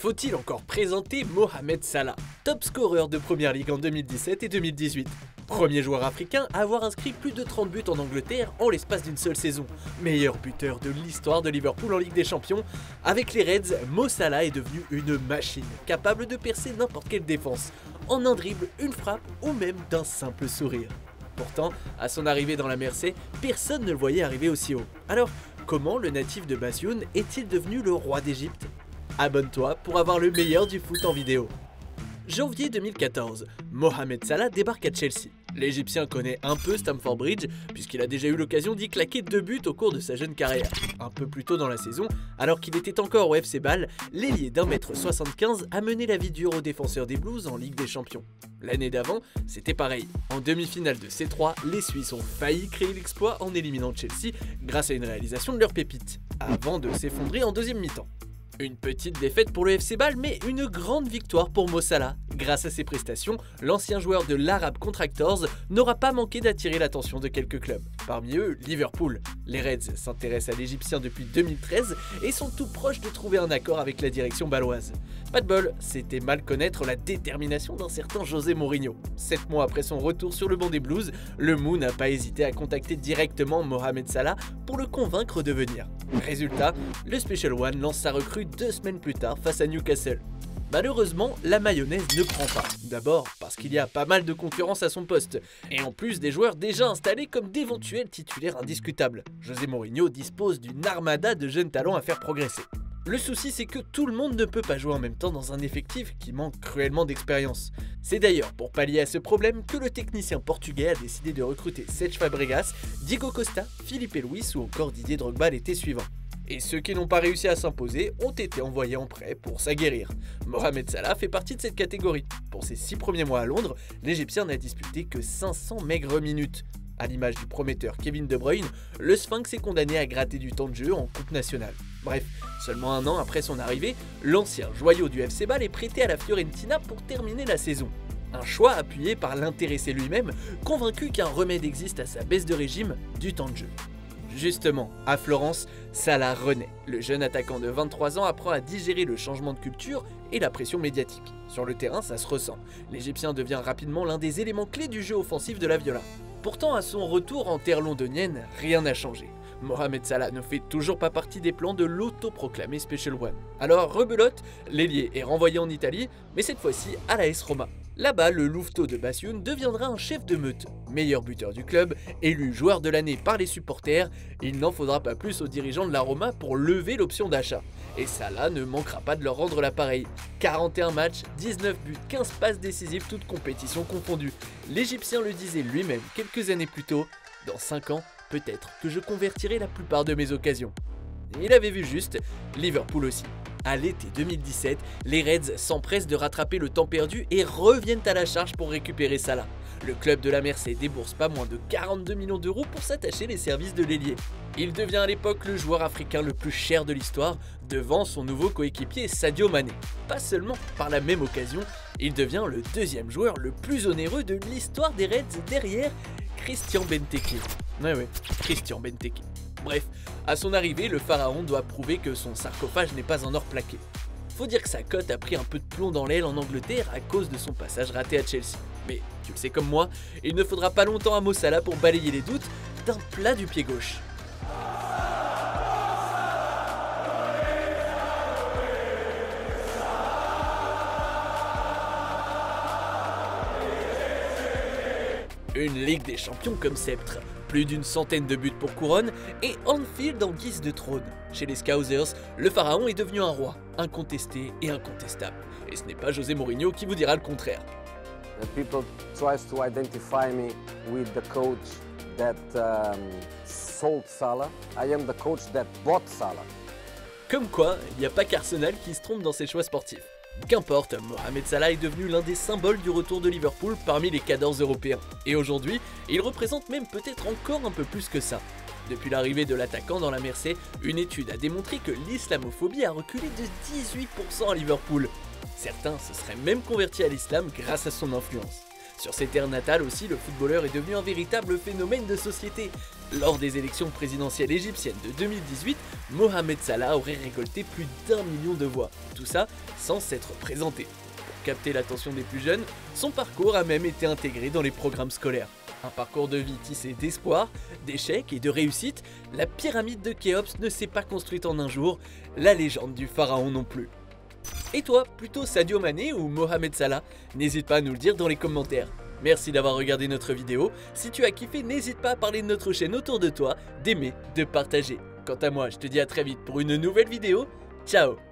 Faut-il encore présenter Mohamed Salah, top scoreur de Première Ligue en 2017 et 2018. Premier joueur africain à avoir inscrit plus de 30 buts en Angleterre en l'espace d'une seule saison. Meilleur buteur de l'histoire de Liverpool en Ligue des Champions. Avec les Reds, Mo Salah est devenu une machine, capable de percer n'importe quelle défense, en un dribble, une frappe ou même d'un simple sourire. Pourtant, à son arrivée dans la Mersey, personne ne le voyait arriver aussi haut. Alors, comment le natif de Bassioun est-il devenu le roi d'Égypte ? Abonne-toi pour avoir le meilleur du foot en vidéo. Janvier 2014, Mohamed Salah débarque à Chelsea. L'Égyptien connaît un peu Stamford Bridge puisqu'il a déjà eu l'occasion d'y claquer 2 buts au cours de sa jeune carrière. Un peu plus tôt dans la saison, alors qu'il était encore au FC Bâle, l'ailier d'1m75 a mené la vie dure aux défenseurs des Blues en Ligue des Champions. L'année d'avant, c'était pareil. En demi-finale de C3, les Suisses ont failli créer l'exploit en éliminant Chelsea grâce à une réalisation de leur pépite, avant de s'effondrer en deuxième mi-temps. Une petite défaite pour le FC Bâle, mais une grande victoire pour Mo Salah. Grâce à ses prestations, l'ancien joueur de l'Arab Contractors n'aura pas manqué d'attirer l'attention de quelques clubs. Parmi eux, Liverpool. Les Reds s'intéressent à l'Égyptien depuis 2013 et sont tout proches de trouver un accord avec la direction bâloise. Pas de bol, c'était mal connaître la détermination d'un certain José Mourinho. 7 mois après son retour sur le banc des Blues, le Mou n'a pas hésité à contacter directement Mohamed Salah pour le convaincre de venir. Résultat, le Special One lance sa recrue 2 semaines plus tard face à Newcastle. Malheureusement, la mayonnaise ne prend pas. D'abord parce qu'il y a pas mal de concurrence à son poste, et en plus des joueurs déjà installés comme d'éventuels titulaires indiscutables. José Mourinho dispose d'une armada de jeunes talents à faire progresser. Le souci, c'est que tout le monde ne peut pas jouer en même temps dans un effectif qui manque cruellement d'expérience. C'est d'ailleurs pour pallier à ce problème que le technicien portugais a décidé de recruter Cesc Fabregas, Diego Costa, Filipe Luis ou encore Didier Drogba l'été suivant. Et ceux qui n'ont pas réussi à s'imposer ont été envoyés en prêt pour s'aguerrir. Mohamed Salah fait partie de cette catégorie. Pour ses 6 premiers mois à Londres, l'Égyptien n'a disputé que 500 maigres minutes. À l'image du prometteur Kevin De Bruyne, le Sphinx est condamné à gratter du temps de jeu en Coupe nationale. Bref, seulement un an après son arrivée, l'ancien joyau du FC Bâle est prêté à la Fiorentina pour terminer la saison. Un choix appuyé par l'intéressé lui-même, convaincu qu'un remède existe à sa baisse de régime, du temps de jeu. Justement, à Florence, Salah renaît. Le jeune attaquant de 23 ans apprend à digérer le changement de culture et la pression médiatique. Sur le terrain, ça se ressent. L'Égyptien devient rapidement l'un des éléments clés du jeu offensif de la Viola. Pourtant, à son retour en terre londonienne, rien n'a changé. Mohamed Salah ne fait toujours pas partie des plans de l'autoproclamé Special One. Alors, rebelote, l'ailier est renvoyé en Italie, mais cette fois-ci à l'AS Roma. Là-bas, le louveteau de Bassioun deviendra un chef de meute. Meilleur buteur du club, élu joueur de l'année par les supporters, il n'en faudra pas plus aux dirigeants de la Roma pour lever l'option d'achat. Et Salah ne manquera pas de leur rendre l'appareil. 41 matchs, 19 buts, 15 passes décisives, toutes compétitions confondues. L'Égyptien le disait lui-même quelques années plus tôt, dans 5 ans, peut-être que je convertirai la plupart de mes occasions. Il avait vu juste, Liverpool aussi. À l'été 2017, les Reds s'empressent de rattraper le temps perdu et reviennent à la charge pour récupérer Salah. Le club de la Mersey débourse pas moins de 42 millions d'euros pour s'attacher les services de l'ailier. Il devient à l'époque le joueur africain le plus cher de l'histoire, devant son nouveau coéquipier Sadio Mané. Pas seulement, par la même occasion, il devient le deuxième joueur le plus onéreux de l'histoire des Reds derrière Christian Benteke. Ouais, Christian Benteke. Bref, à son arrivée, le pharaon doit prouver que son sarcophage n'est pas en or plaqué. Faut dire que sa cote a pris un peu de plomb dans l'aile en Angleterre à cause de son passage raté à Chelsea. Mais tu le sais comme moi, il ne faudra pas longtemps à Mo Salah pour balayer les doutes d'un plat du pied gauche. Une Ligue des Champions comme sceptre, plus d'une centaine de buts pour couronne et Anfield en guise de trône. Chez les Scousers, le pharaon est devenu un roi, incontesté et incontestable. Et ce n'est pas José Mourinho qui vous dira le contraire. And people tries to identify me with the coach that sold Salah. I am the coach that bought Salah. Comme quoi, il n'y a pas qu'Arsenal qui se trompe dans ses choix sportifs. Qu'importe, Mohamed Salah est devenu l'un des symboles du retour de Liverpool parmi les cadors européens. Et aujourd'hui, il représente même peut-être encore un peu plus que ça. Depuis l'arrivée de l'attaquant dans la Mersey, une étude a démontré que l'islamophobie a reculé de 18% à Liverpool. Certains se seraient même convertis à l'islam grâce à son influence. Sur ses terres natales aussi, le footballeur est devenu un véritable phénomène de société. Lors des élections présidentielles égyptiennes de 2018, Mohamed Salah aurait récolté plus d'1 million de voix, tout ça sans s'être présenté. Pour capter l'attention des plus jeunes, son parcours a même été intégré dans les programmes scolaires. Un parcours de vie tissé d'espoir, d'échecs et de réussite, la pyramide de Khéops ne s'est pas construite en un jour, la légende du pharaon non plus. Et toi, plutôt Sadio Mané ou Mohamed Salah? N'hésite pas à nous le dire dans les commentaires. Merci d'avoir regardé notre vidéo. Si tu as kiffé, n'hésite pas à parler de notre chaîne autour de toi, d'aimer, de partager. Quant à moi, je te dis à très vite pour une nouvelle vidéo. Ciao!